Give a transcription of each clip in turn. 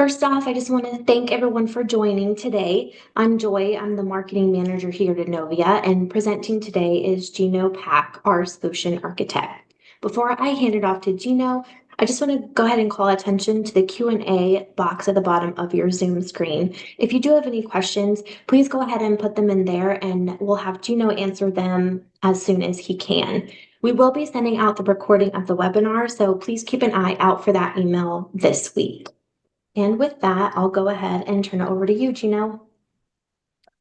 First off, I just want to thank everyone for joining today. I'm Joy. I'm the marketing manager here at Novia, and presenting today is Gino Pack, our solution architect. Before I hand it off to Gino, I just want to go ahead and call attention to the Q&A box at the bottom of your Zoom screen. If you do have any questions, please go ahead and put them in there, and we'll have Gino answer them as soon as he can. We will be sending out the recording of the webinar, so please keep an eye out for that email this week. And with that, I'll go ahead and turn it over to you, Gino.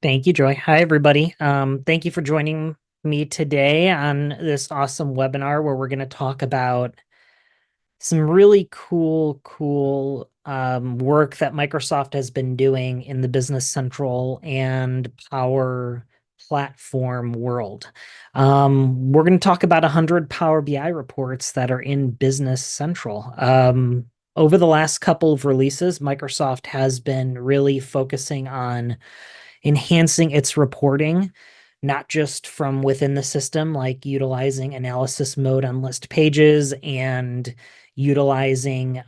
Thank you, Joy. Hi, everybody. Thank you for joining me today on this awesome webinar where we're going to talk about some really cool work that Microsoft has been doing in the Business Central and Power Platform world. We're going to talk about 100 Power BI reports that are in Business Central. Over the last couple of releases, Microsoft has been really focusing on enhancing its reporting, not just from within the system, like utilizing analysis mode on list pages and utilizing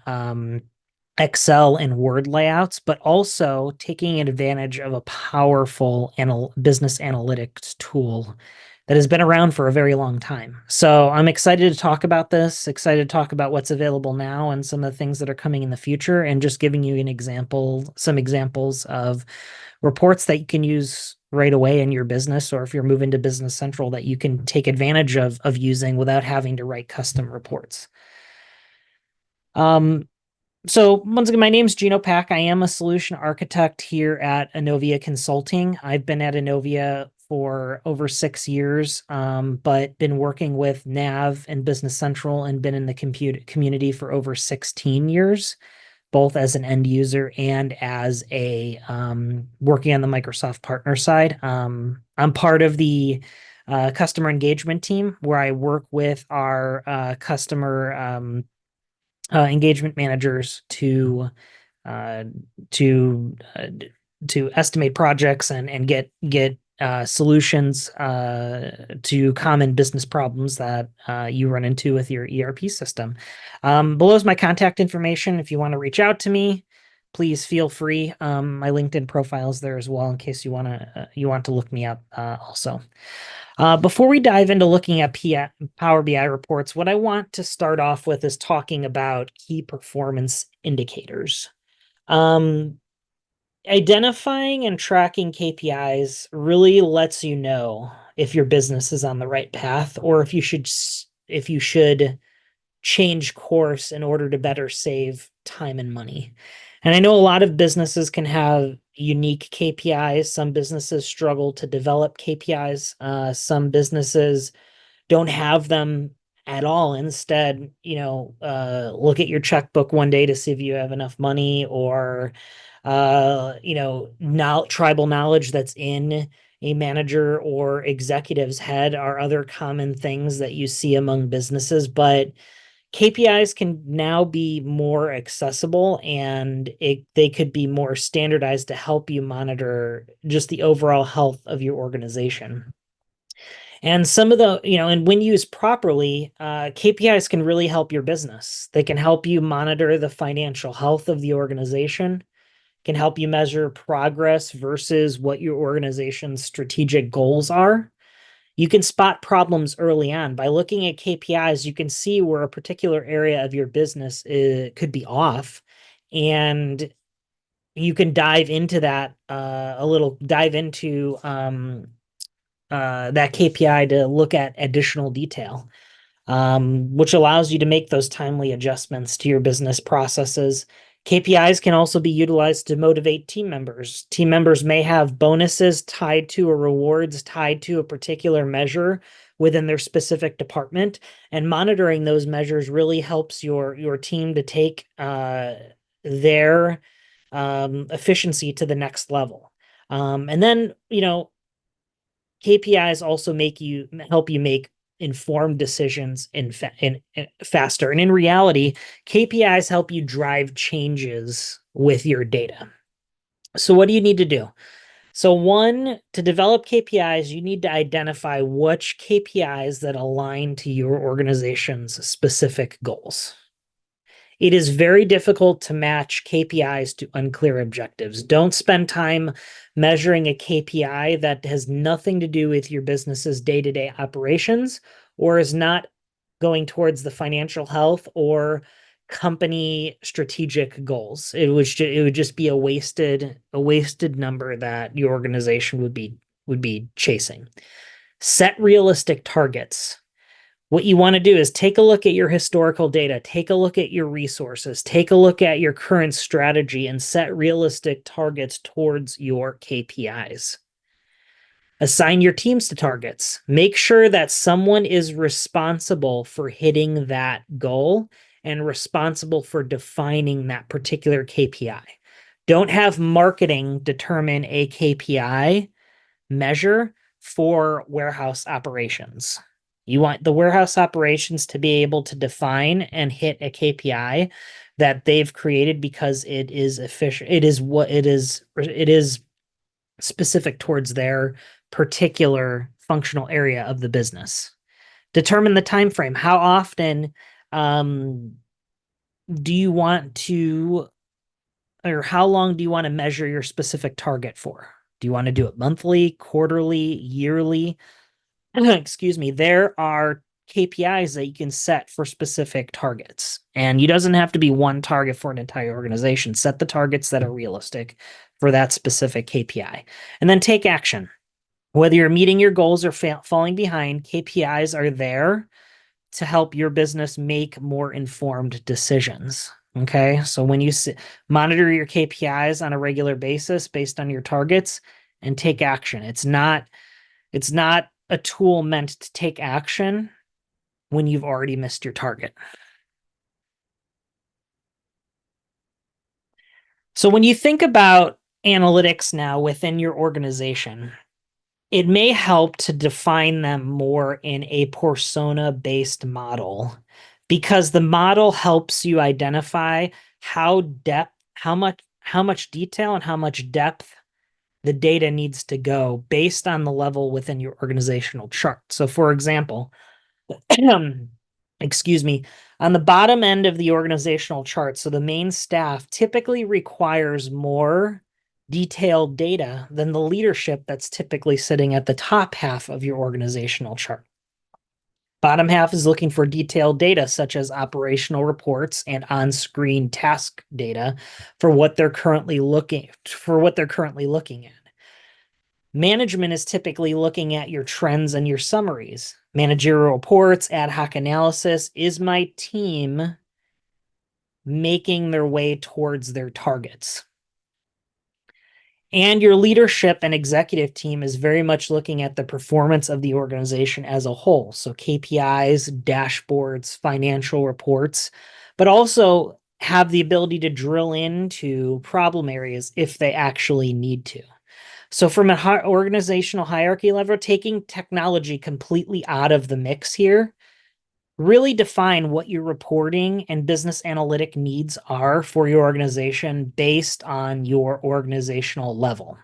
Excel and Word layouts, but also taking advantage of a powerful business analytics tool that has been around for a very long time. So I'm excited to talk about this, excited to talk about what's available now and some of the things that are coming in the future, and just giving you some examples of reports that you can use right away in your business, or if you're moving to Business Central, that you can take advantage of using without having to write custom reports. So once again, my name's Gino Pack. I am a solution architect here at Innovia Consulting. I've been at Innovia for over 6 years, but been working with Nav and Business Central and been in the community for over 16 years, both as an end user and as a working on the Microsoft partner side. I'm part of the customer engagement team where I work with our customer engagement managers uh, to uh, to estimate projects and get solutions to common business problems that you run into with your ERP system. Below is my contact information. If you want to reach out to me, please feel free. My LinkedIn profile is there as well in case you want to look me up also. Before we dive into looking at Power BI reports, what I want to start off with is talking about key performance indicators. Identifying and tracking KPIs really lets you know if your business is on the right path, or if you should change course in order to better save time and money. And I know a lot of businesses can have unique KPIs. Some businesses struggle to develop KPIs. Some businesses don't have them at all. Instead, look at your checkbook one day to see if you have enough money, or now tribal knowledge that's in a manager or executive's head are other common things that you see among businesses. But KPIs can now be more accessible, and they could be more standardized to help you monitor just the overall health of your organization. And some of and when used properly, KPIs can really help your business. They can help you monitor the financial health of the organization, can help you measure progress versus what your organization's strategic goals are. You can spot problems early on. By looking at KPIs, you can see where a particular area of your business could be off, and you can dive into that that KPI to look at additional detail, which allows you to make those timely adjustments to your business processes. KPIs can also be utilized to motivate team members. Team members may have bonuses tied to or rewards tied to a particular measure within their specific department, and monitoring those measures really helps your team to take their efficiency to the next level. And then, KPIs also help you make informed decisions in faster. And in reality, KPIs help you drive changes with your data. So what do you need to do? So one, to develop KPIs, you need to identify which KPIs that align to your organization's specific goals. It is very difficult to match KPIs to unclear objectives. Don't spend time measuring a KPI that has nothing to do with your business's day-to-day operations or is not going towards the financial health or company strategic goals. It would just be a wasted number that your organization would be chasing. Set realistic targets. What you want to do is take a look at your historical data, take a look at your resources, take a look at your current strategy, and set realistic targets towards your KPIs. Assign your teams to targets. Make sure that someone is responsible for hitting that goal and responsible for defining that particular KPI. Don't have marketing determine a KPI measure for warehouse operations. You want the warehouse operations to be able to define and hit a KPI that they've created because it is efficient. It is specific towards their particular functional area of the business. Determine the time frame. How often um, do you want to, or how long do you want to measure your specific target for? Do you want to do it monthly, quarterly, yearly? Excuse me. There are KPIs that you can set for specific targets. And you doesn't have to be one target for an entire organization. Set the targets that are realistic for that specific KPI. And then take action. Whether you're meeting your goals or falling behind, KPIs are there to help your business make more informed decisions. Okay. So when you monitor your KPIs on a regular basis based on your targets and take action, it's not a tool meant to take action when you've already missed your target. So when you think about analytics now within your organization, it may help to define them more in a persona-based model because the model helps you identify how much detail and how much depth the data needs to go based on the level within your organizational chart. So for example, excuse me, on the bottom end of the organizational chart, so the main staff typically requires more detailed data than the leadership that's typically sitting at the top half of your organizational chart. Bottom half is looking for detailed data such as operational reports and on-screen task data for what they're currently looking at. Management is typically looking at your trends and your summaries. Managerial reports, ad hoc analysis. Is my team making their way towards their targets? And your leadership and executive team is very much looking at the performance of the organization as a whole. So KPIs, dashboards, financial reports, but also have the ability to drill into problem areas if they actually need to. So from an organizational hierarchy level, taking technology completely out of the mix here, really define what your reporting and business analytic needs are for your organization based on your organizational level.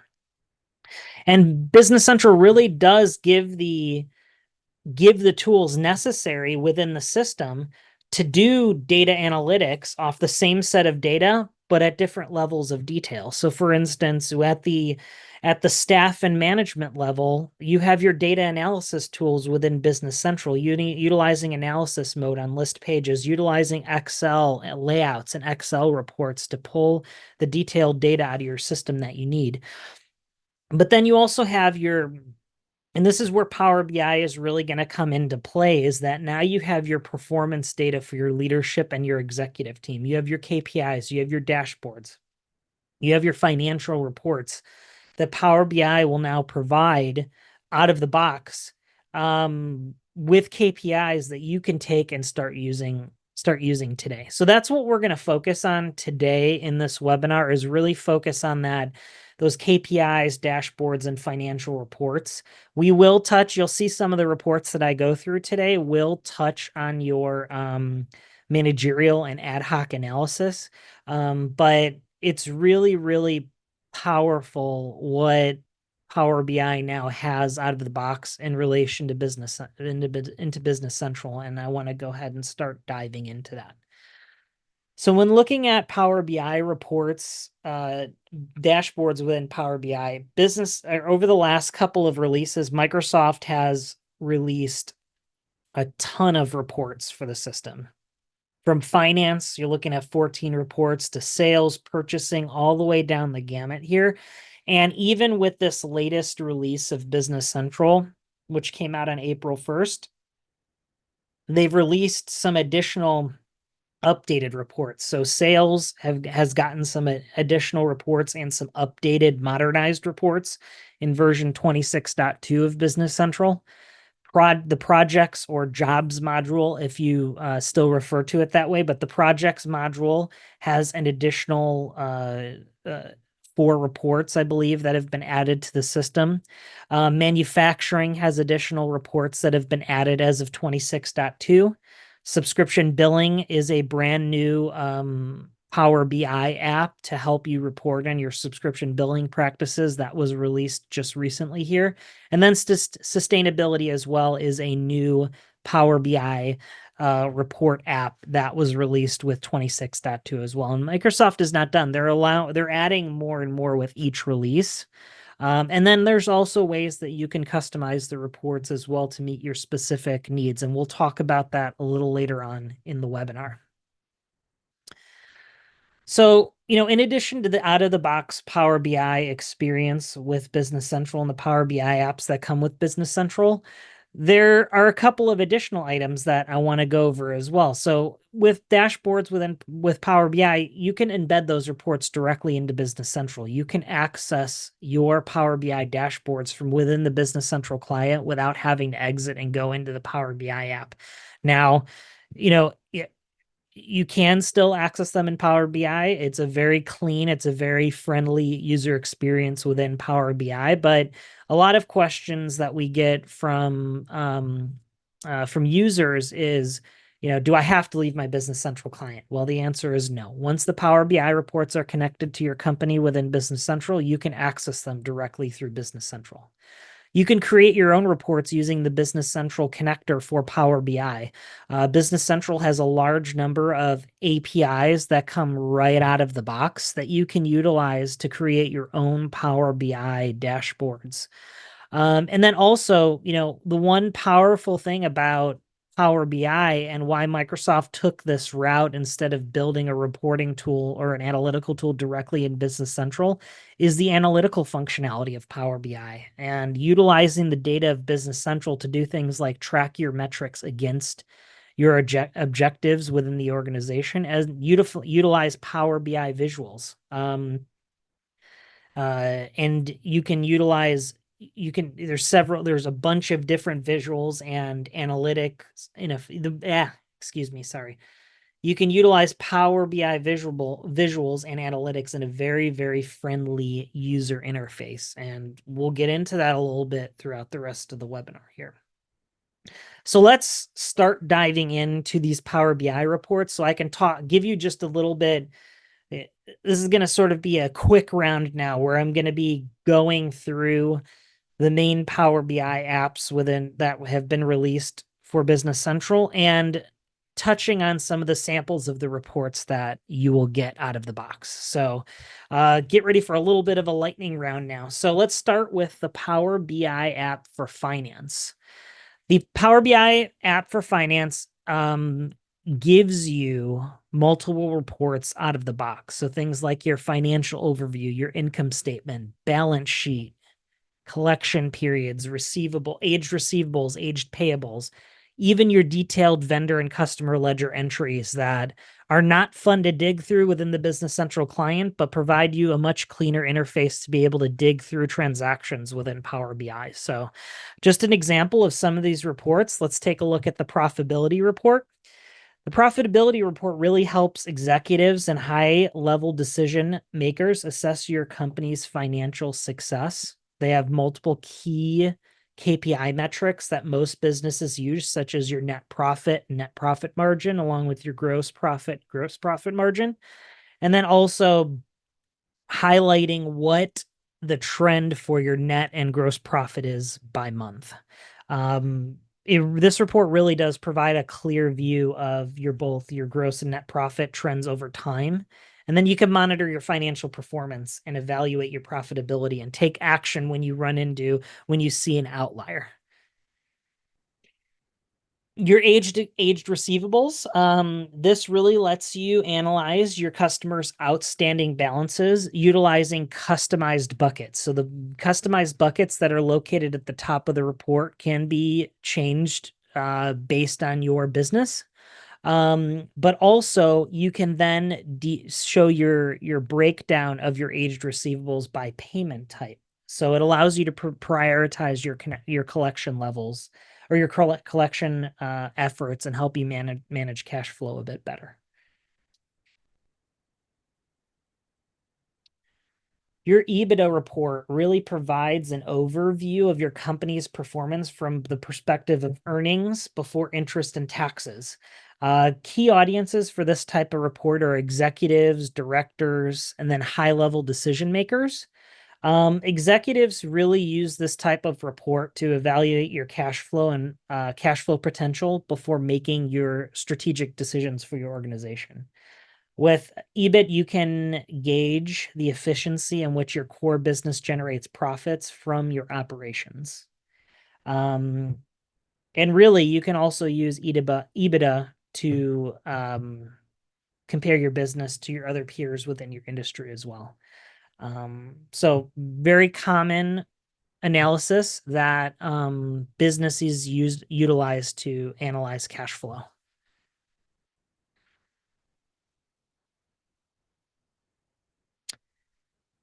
And Business Central really does give the tools necessary within the system to do data analytics off the same set of data, but at different levels of detail. So for instance, at the staff and management level, you have your data analysis tools within Business Central, utilizing analysis mode on list pages, utilizing Excel layouts and Excel reports to pull the detailed data out of your system that you need. But then you also have and this is where Power BI is really going to come into play, is that now you have your performance data for your leadership and your executive team. You have your KPIs, you have your dashboards, you have your financial reports that Power BI will now provide out of the box with KPIs that you can take and start using today. So that's what we're going to focus on today in this webinar, is really focus on those KPIs, dashboards, and financial reports. We will touch, you'll see some of the reports that I go through today will touch on your managerial and ad hoc analysis. But it's really, really powerful what Power BI now has out of the box in relation to into Business Central, and I want to go ahead and start diving into that. So when looking at Power BI reports, dashboards within Power BI, over the last couple of releases, Microsoft has released a ton of reports for the system. From finance, you're looking at 14 reports to sales, purchasing, all the way down the gamut here. And even with this latest release of Business Central, which came out on April 1st, they've released some additional updated reports. So sales has gotten some additional reports and some updated modernized reports in version 26.2 of Business Central. The projects or jobs module, if you still refer to it that way, but the projects module has an additional 4 reports, I believe, that have been added to the system. Manufacturing has additional reports that have been added as of 26.2. Subscription billing is a brand new Power BI app to help you report on your subscription billing practices that was released just recently here. And then sustainability as well is a new Power BI report app that was released with 26.2 as well. And Microsoft is not done. They're adding more and more with each release. And then there's also ways that you can customize the reports as well to meet your specific needs. And we'll talk about that a little later on in the webinar. So, in addition to the out of the box Power BI experience with Business Central and the Power BI apps that come with Business Central, there are a couple of additional items that I want to go over as well. So, with dashboards with Power BI, you can embed those reports directly into Business Central. You can access your Power BI dashboards from within the Business Central client without having to exit and go into the Power BI app. Now, you can still access them in Power BI. It's a very friendly user experience within Power BI. But a lot of questions that we get from users is, do I have to leave my Business Central client? Well, the answer is no. Once the Power BI reports are connected to your company within Business Central, you can access them directly through Business Central. You can create your own reports using the Business Central connector for Power BI. Business Central has a large number of APIs that come right out of the box that you can utilize to create your own Power BI dashboards. And then also, the one powerful thing about Power BI and why Microsoft took this route instead of building a reporting tool or an analytical tool directly in Business Central is the analytical functionality of Power BI and utilizing the data of Business Central to do things like track your metrics against your objectives within the organization as utilize Power BI visuals. And there's a bunch of different visuals and analytics excuse me, sorry. You can utilize Power BI visuals and analytics in a very, very friendly user interface. And we'll get into that a little bit throughout the rest of the webinar here. So let's start diving into these Power BI reports so I can give you just a little bit. This is going to sort of be a quick round now where I'm going to be going through the main Power BI apps that have been released for Business Central and touching on some of the samples of the reports that you will get out of the box. So get ready for a little bit of a lightning round now. So let's start with the Power BI app for finance. The Power BI app for finance gives you multiple reports out of the box. So things like your financial overview, your income statement, balance sheet, collection periods, aged receivables, aged payables, even your detailed vendor and customer ledger entries that are not fun to dig through within the Business Central client, but provide you a much cleaner interface to be able to dig through transactions within Power BI. So just an example of some of these reports, let's take a look at the profitability report. The profitability report really helps executives and high-level decision makers assess your company's financial success. They have multiple key KPI metrics that most businesses use, such as your net profit margin, along with your gross profit margin. And then also highlighting what the trend for your net and gross profit is by month. this report really does provide a clear view of both your gross and net profit trends over time. And then you can monitor your financial performance and evaluate your profitability and take action when you see an outlier. Your aged receivables. This really lets you analyze your customers' outstanding balances utilizing customized buckets. So the customized buckets that are located at the top of the report can be changed based on your business. But also you can then show your breakdown of your aged receivables by payment type. So it allows you to prioritize your collection levels or your collection efforts and help you manage cash flow a bit better. Your EBITDA report really provides an overview of your company's performance from the perspective of earnings before interest and taxes. Key audiences for this type of report are executives, directors, and then high-level decision makers. Executives really use this type of report to evaluate your cash flow and cash flow potential before making your strategic decisions for your organization. With EBIT, you can gauge the efficiency in which your core business generates profits from your operations. And really, you can also use EBITDA to compare your business to your other peers within your industry as well. So very common analysis that businesses utilize to analyze cash flow.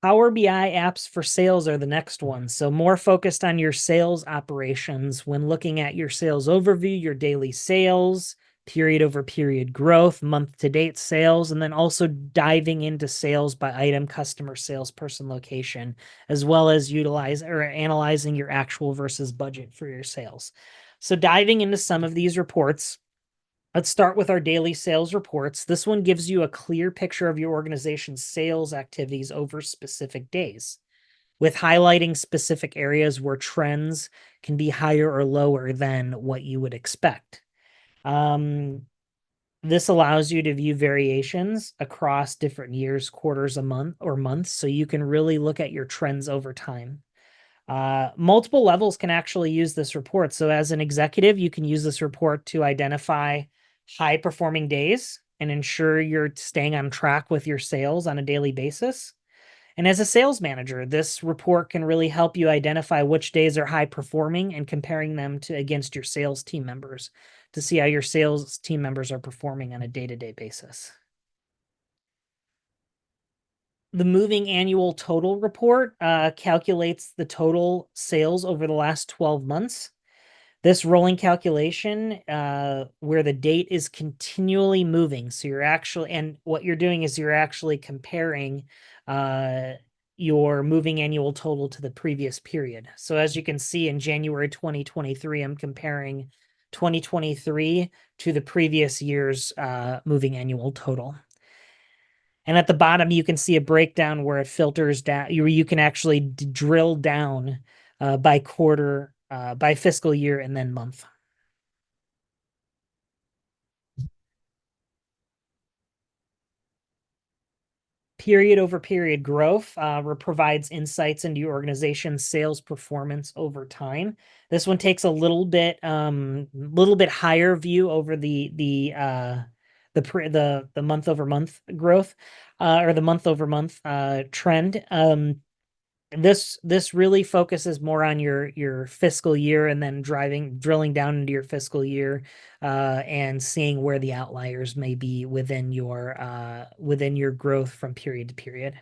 Power BI apps for sales are the next one. So more focused on your sales operations when looking at your sales overview, your daily sales, period over period growth, month to date sales, and then also diving into sales by item, customer, salesperson, location, as well as analyzing your actual versus budget for your sales. So diving into some of these reports, let's start with our daily sales reports. This one gives you a clear picture of your organization's sales activities over specific days, with highlighting specific areas where trends can be higher or lower than what you would expect. This allows you to view variations across different years, quarters, a month, or months, so you can really look at your trends over time. Multiple levels can actually use this report. So as an executive, you can use this report to identify high performing days and ensure you're staying on track with your sales on a daily basis. And as a sales manager, this report can really help you identify which days are high performing and comparing them against your sales team members to see how your sales team members are performing on a day-to-day basis. The moving annual total report calculates the total sales over the last 12 months. This rolling calculation where the date is continually moving. So what you're doing is you're actually comparing your moving annual total to the previous period. So as you can see in January 2023, I'm comparing 2023 to the previous year's moving annual total. And at the bottom, you can see a breakdown where it filters down. You can actually drill down by quarter, by fiscal year, and then month. Period over period growth provides insights into your organization's sales performance over time. This one takes a little bit higher view over the month over month growth or the month over month trend. This really focuses more on your fiscal year and then drilling down into your fiscal year and seeing where the outliers may be within your growth from period to period.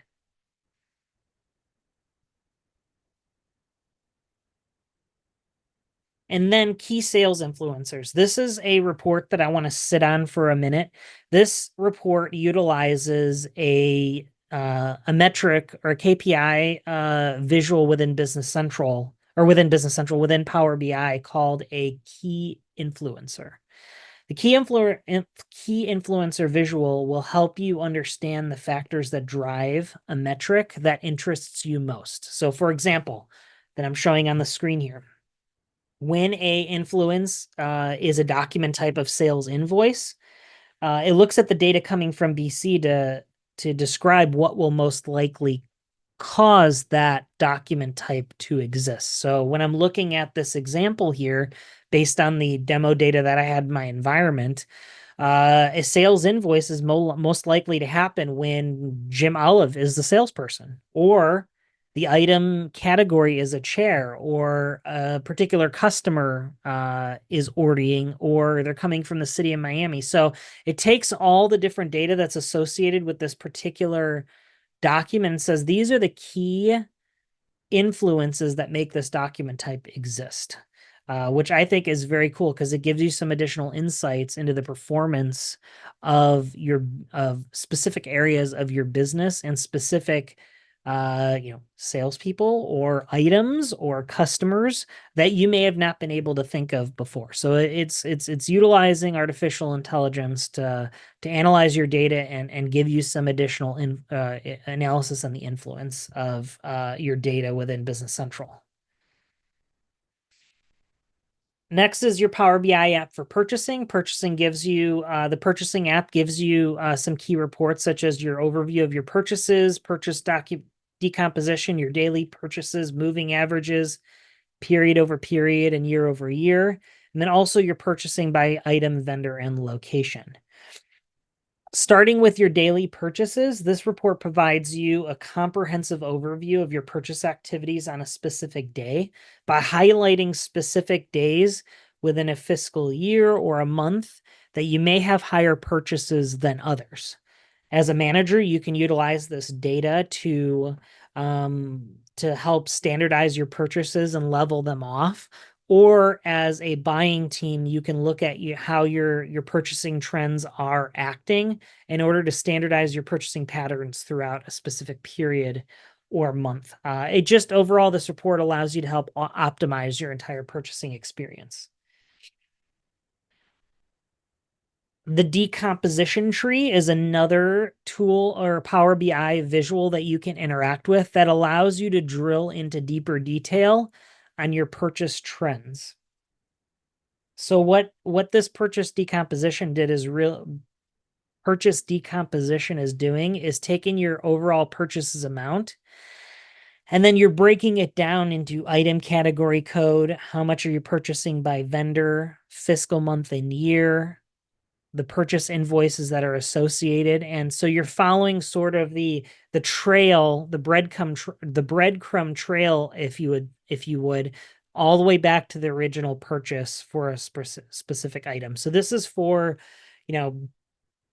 And then key sales influencers. This is a report that I want to sit on for a minute. This report utilizes a metric or a KPI visual within Business Central within Power BI called a key influencer. The key influencer visual will help you understand the factors that drive a metric that interests you most. So for example, that I'm showing on the screen here. when a influence is a document type of sales invoice, it looks at the data coming from BC to describe what will most likely cause that document type to exist. So when I'm looking at this example here, based on the demo data that I had in my environment, a sales invoice is most likely to happen when Jim Olive is the salesperson, or the item category is a chair, or a particular customer is ordering, or they're coming from the city of Miami. So it takes all the different data that's associated with this particular document and says these are the key influences that make this document type exist, which I think is very cool because it gives you some additional insights into the performance of specific areas of your business and specific salespeople or items or customers that you may have not been able to think of before. So it's utilizing artificial intelligence to analyze your data and give you some additional analysis on the influence of your data within Business Central. Next is your Power BI app for purchasing. Purchasing gives you, the purchasing app gives you some key reports such as your overview of your purchases, purchase decomposition, your daily purchases, moving averages, period over period, and year over year. And then also your purchasing by item, vendor, and location. Starting with your daily purchases, this report provides you a comprehensive overview of your purchase activities on a specific day by highlighting specific days within a fiscal year or a month that you may have higher purchases than others. As a manager, you can utilize this data to help standardize your purchases and level them off. Or as a buying team, you can look at how your purchasing trends are acting in order to standardize your purchasing patterns throughout a specific period or month. Overall, this report allows you to help optimize your entire purchasing experience. The decomposition tree is another tool or Power BI visual that you can interact with that allows you to drill into deeper detail on your purchase trends. So what this purchase decomposition is doing is taking your overall purchases amount, and then you're breaking it down into item category code, how much are you purchasing by vendor, fiscal month and year, the purchase invoices that are associated. And so you're following sort of the trail, the breadcrumb trail, if you would, all the way back to the original purchase for a specific item. So this is for,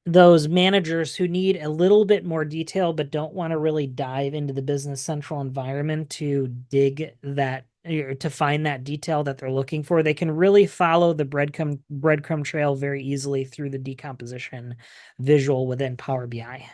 those managers who need a little bit more detail but don't want to really dive into the Business Central environment to dig that, or to find that detail that they're looking for. They can really follow the breadcrumb trail very easily through the decomposition visual within Power BI.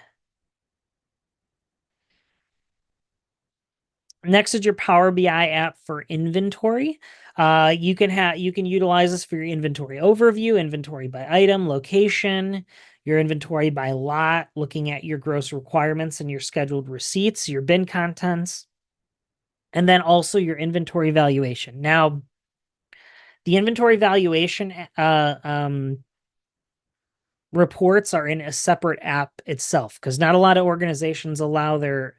Next is your Power BI app for inventory. You can utilize this for your inventory overview, inventory by item, location, your inventory by lot, looking at your gross requirements and your scheduled receipts, your bin contents, and then also your inventory valuation. Now, the inventory valuation reports are in a separate app itself because not a lot of organizations allow their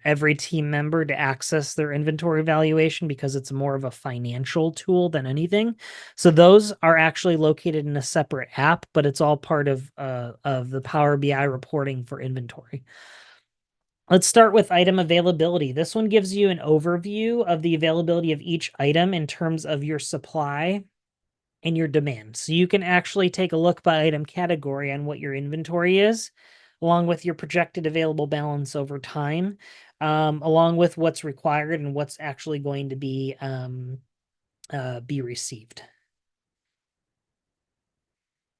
every team member to access their inventory valuation because it's more of a financial tool than anything. So those are actually located in a separate app, but it's all part of the Power BI reporting for inventory. Let's start with item availability. This one gives you an overview of the availability of each item in terms of your supply and your demand. So you can actually take a look by item category on what your inventory is, along with your projected available balance over time, along with what's required and what's actually going to be received.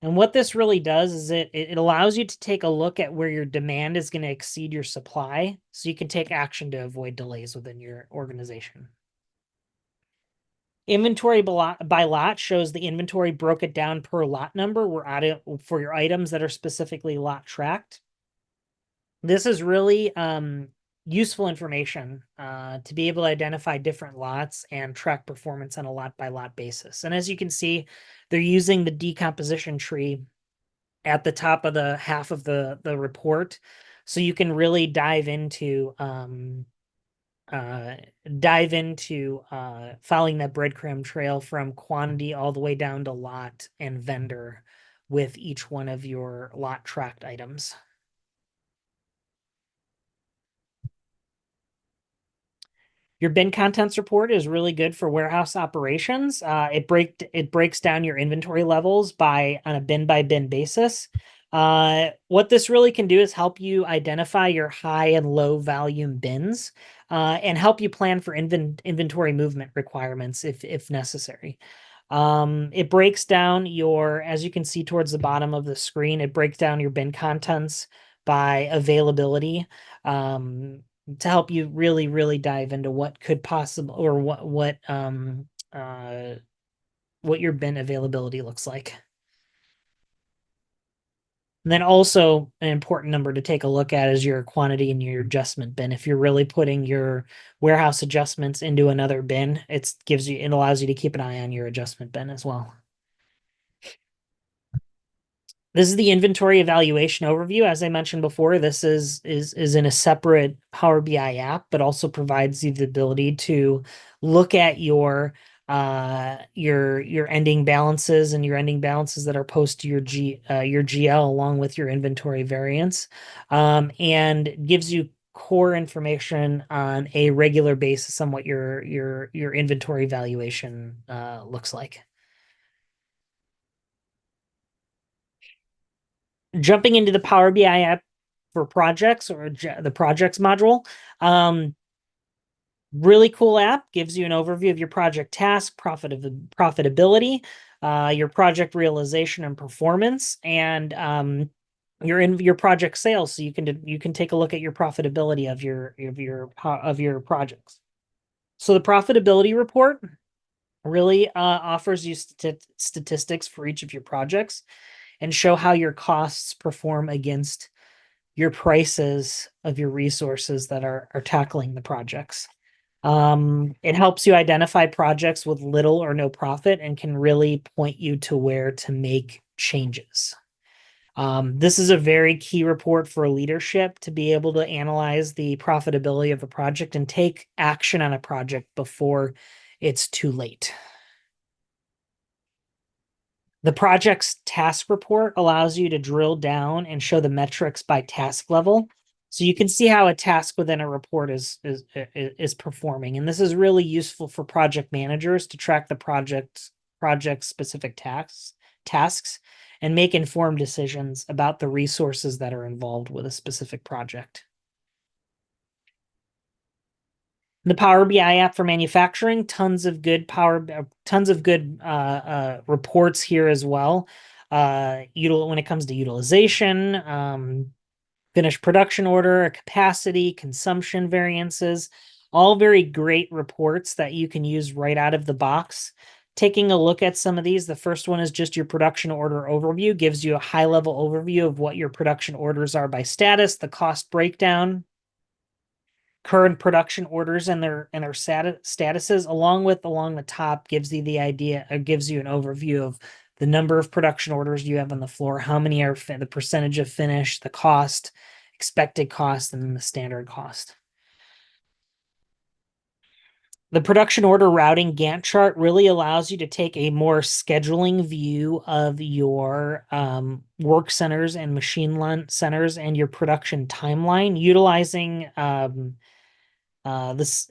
And what this really does is it allows you to take a look at where your demand is going to exceed your supply, so you can take action to avoid delays within your organization. Inventory by lot shows the inventory broke it down per lot number. We're at it for your items that are specifically lot tracked. This is really useful information to be able to identify different lots and track performance on a lot by lot basis. And as you can see, they're using the decomposition tree at the top of the half of the report, so you can really uh, dive into following that breadcrumb trail from quantity all the way down to lot and vendor with each one of your lot tracked items. Your bin contents report is really good for warehouse operations. It breaks down your inventory levels on a bin by bin basis. What this really can do is help you identify your high and low volume bins, and help you plan for inventory movement requirements if necessary. It breaks down as you can see towards the bottom of the screen, it breaks down your bin contents by availability. To help you really, really dive into what could possible or what your bin availability looks like. And then also an important number to take a look at is your quantity in your adjustment bin. If you're really putting your warehouse adjustments into another bin, it allows you to keep an eye on your adjustment bin as well. This is the inventory evaluation overview. As I mentioned before, this is in a separate Power BI app, but also provides you the ability to look at your ending balances and your ending balances that are post to your GL along with your inventory variance, and gives you core information on a regular basis on what your inventory valuation looks like. Jumping into the Power BI app for projects or the projects module. Really cool app, gives you an overview of your project task, profitability, your project realization and performance, and your project sales. So you can take a look at your profitability of your projects. So the profitability report really offers you statistics for each of your projects and show how your costs perform against your prices of your resources that are tackling the projects. It helps you identify projects with little or no profit and can really point you to where to make changes. This is a very key report for leadership to be able to analyze the profitability of a project and take action on a project before it's too late. The project's task report allows you to drill down and show the metrics by task level. So you can see how a task within a report is performing. And this is really useful for project managers to track the project specific tasks and make informed decisions about the resources that are involved with a specific project. The Power BI app for manufacturing, tons of good reports here as well. When it comes to utilization, finished production order, capacity, consumption variances, all very great reports that you can use right out of the box. Taking a look at some of these, the first one is just your production order overview, gives you a high level overview of what your production orders are by status, the cost breakdown, current production orders and their statuses, along the top gives you the idea, or gives you an overview of the number of production orders you have on the floor, how many are the percentage of finish, the cost, expected cost, and then the standard cost. The production order routing Gantt chart really allows you to take a more scheduling view of your work centers and machine centers and your production timeline, utilizing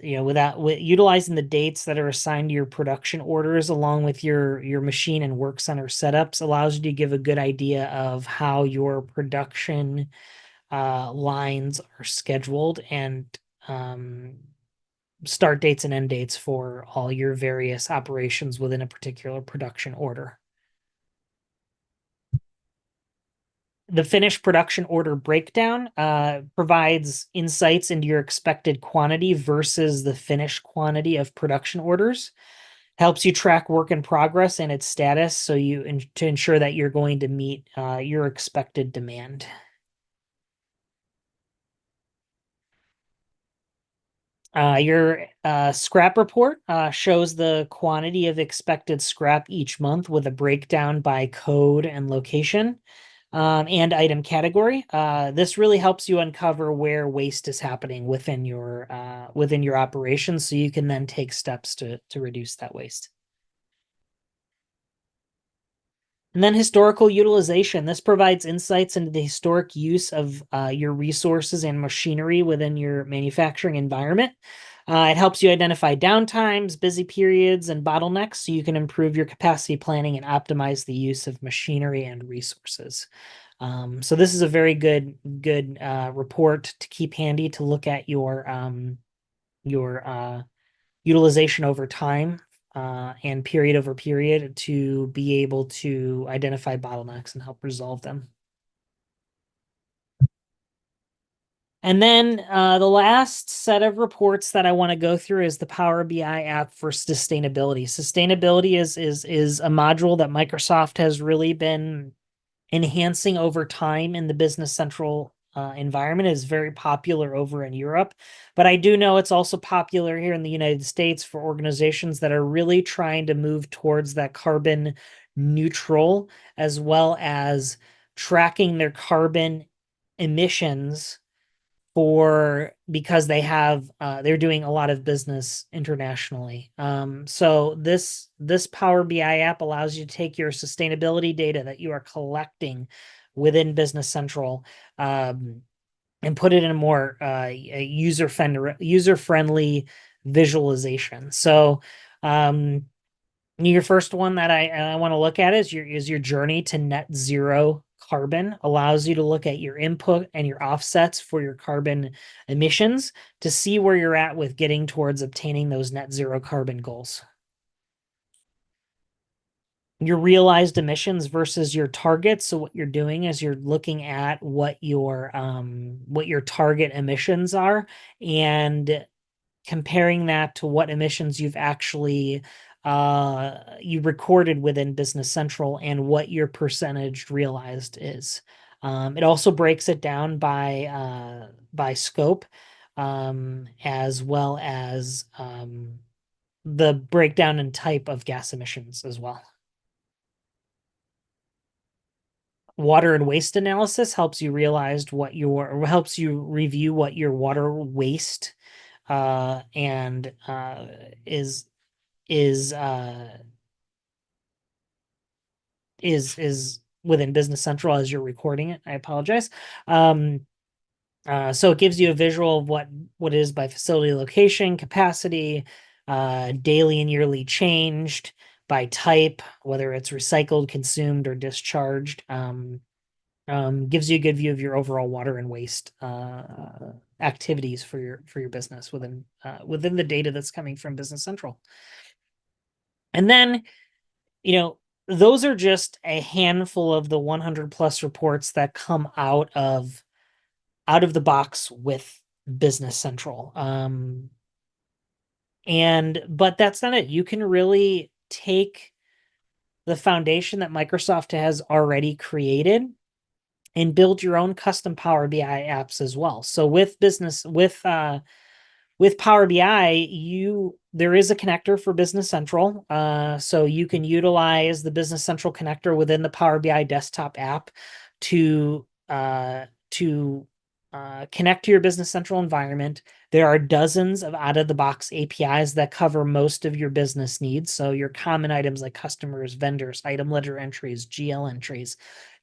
utilizing the dates that are assigned to your production orders along with your machine and work center setups allows you to give a good idea of how your production lines are scheduled and start dates and end dates for all your various operations within a particular production order. The finished production order breakdown provides insights into your expected quantity versus the finished quantity of production orders. Helps you track work in progress and its status to ensure that you're going to meet your expected demand. Your scrap report shows the quantity of expected scrap each month with a breakdown by code and location, and item category. This really helps you uncover where waste is happening within your operations, so you can then take steps to reduce that waste. And then historical utilization. This provides insights into the historic use of your resources and machinery within your manufacturing environment. It helps you identify downtimes, busy periods, and bottlenecks so you can improve your capacity planning and optimize the use of machinery and resources. So this is a very good report to keep handy to look at your utilization over time and period over period to be able to identify bottlenecks and help resolve them. And then the last set of reports that I want to go through is the Power BI app for sustainability. Sustainability is a module that Microsoft has really been enhancing over time in the Business Central environment. It is very popular over in Europe, but I do know it's also popular here in the United States for organizations that are really trying to move towards that carbon neutral, as well as tracking their carbon emissions for because they're doing a lot of business internationally. So this Power BI app allows you to take your sustainability data that you are collecting within Business Central, and put it in a more user friendly visualization. So your first one that I want to look at is your journey to net zero carbon. Allows you to look at your input and your offsets for your carbon emissions to see where you're at with getting towards obtaining those net zero carbon goals. Your realized emissions versus your targets. So what you're doing is you're looking at what your target emissions are and comparing that to what emissions you've actually you recorded within Business Central and what your percentage realized is. It also breaks it down by scope, as well as the breakdown and type of gas emissions as well. Water and waste analysis helps you review what your water waste and is uh is within Business Central as you're recording it. I apologize. So it gives you a visual of what is by facility location, capacity, daily and yearly changed by type, whether it's recycled, consumed, or discharged. Gives you a good view of your overall water and waste activities for your business within the data that's coming from Business Central. And then, those are just a handful of the 100 plus reports that come out of the box with Business Central. But that's not it. You can really take the foundation that Microsoft has already created and build your own custom Power BI apps as well. So with Power BI, there is a connector for Business Central. So you can utilize the Business Central connector within the Power BI desktop app to connect to your Business Central environment. There are dozens of out-of-the-box APIs that cover most of your business needs. So your common items like customers, vendors, item ledger entries, GL entries,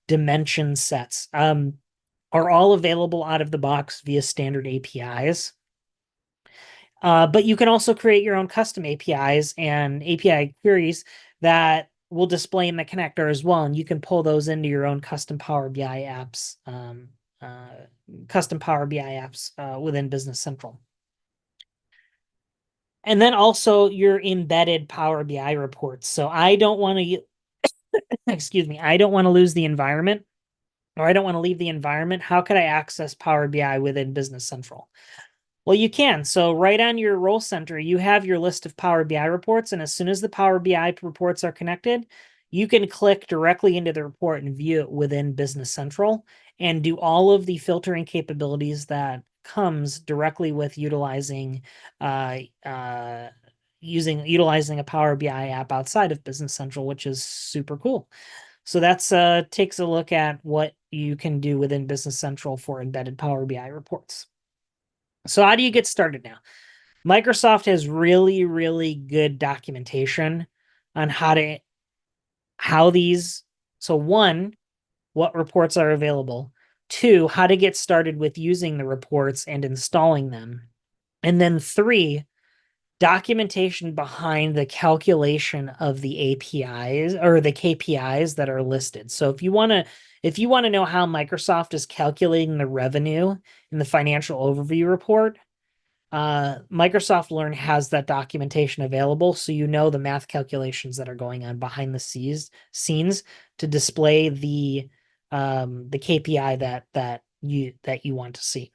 dimension sets, are all available out of the box via standard APIs. But you can also create your own custom APIs and API queries that will display in the connector as well. And you can pull those into your own custom Power BI apps, within Business Central. And then also your embedded Power BI reports. So I don't want to, excuse me, I don't want to lose the environment, or I don't want to leave the environment. How could I access Power BI within Business Central? Well, you can. So right on your role center, you have your list of Power BI reports. And as soon as the Power BI reports are connected, you can click directly into the report and view it within Business Central and do all of the filtering capabilities that comes directly with utilizing utilizing a Power BI app outside of Business Central, which is super cool. So that's takes a look at what you can do within Business Central for embedded Power BI reports. So how do you get started now? Microsoft has really, really good documentation on how these. So one, what reports are available. Two, how to get started with using the reports and installing them. And then three, documentation behind the calculation of the APIs or the KPIs that are listed. So if you want to know how Microsoft is calculating the revenue in the financial overview report, Microsoft Learn has that documentation available, so you know the math calculations that are going on behind the scenes to display the KPI that you want to see.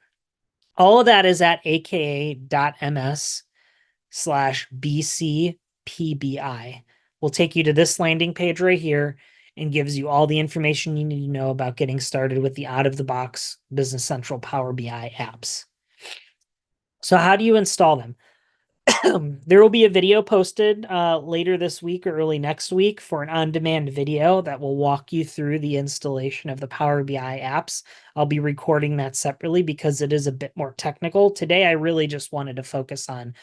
All of that is at aka.ms/BCPBI. We'll take you to this landing page right here and gives you all the information you need to know about getting started with the out-of-the-box Business Central Power BI apps. So how do you install them? There will be a video posted later this week or early next week for an on-demand video that will walk you through the installation of the Power BI apps. I'll be recording that separately because it is a bit more technical. Today, I really just wanted to focus on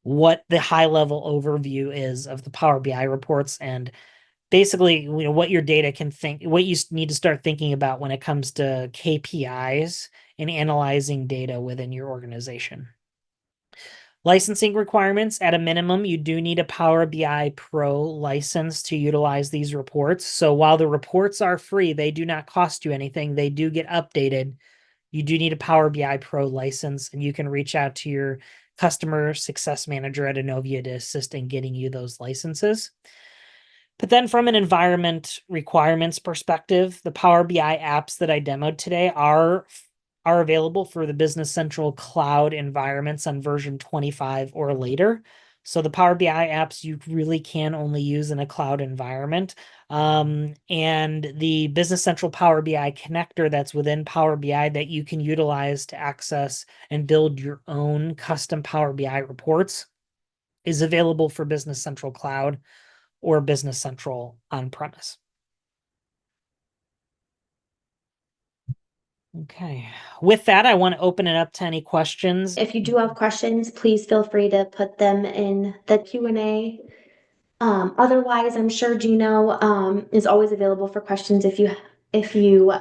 what the high-level overview is of the Power BI reports and basically, what your data can think, what you need to start thinking about when it comes to KPIs and analyzing data within your organization. Licensing requirements, at a minimum, you do need a Power BI Pro license to utilize these reports. So while the reports are free, they do not cost you anything. They do get updated. You do need a Power BI Pro license, and you can reach out to your customer success manager at Innovia to assist in getting you those licenses. But then from an environment requirements perspective, the Power BI apps that I demoed today are available for the Business Central cloud environments on version 25 or later. So the Power BI apps you really can only use in a cloud environment. And the Business Central Power BI connector that's within Power BI that you can utilize to access and build your own custom Power BI reports is available for Business Central Cloud or Business Central on-premise. Okay. With that, I want to open it up to any questions. If you do have questions, please feel free to put them in the Q&A. Otherwise, I'm sure Gino is always available for questions if you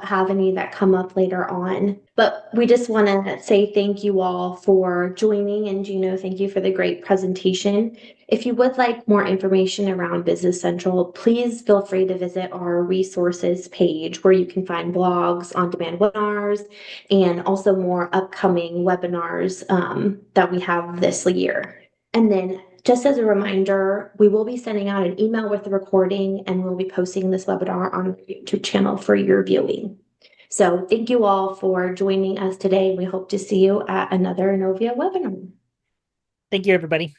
have any that come up later on. But we just want to say thank you all for joining, and Gino, thank you for the great presentation. If you would like more information around Business Central, please feel free to visit our resources page where you can find blogs, on-demand webinars, and also more upcoming webinars that we have this year. And then just as a reminder, we will be sending out an email with the recording and we'll be posting this webinar on our YouTube channel for your viewing. So thank you all for joining us today. We hope to see you at another Innovia webinar. Thank you, everybody.